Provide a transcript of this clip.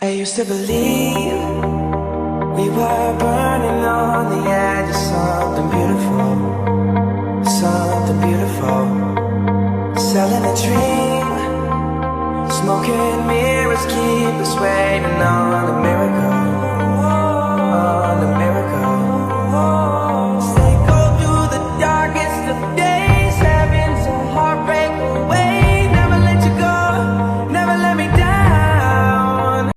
I used to believe we were burning on the edge of something beautiful, something beautiful. Selling a dream, smoking mirrors keep us waiting.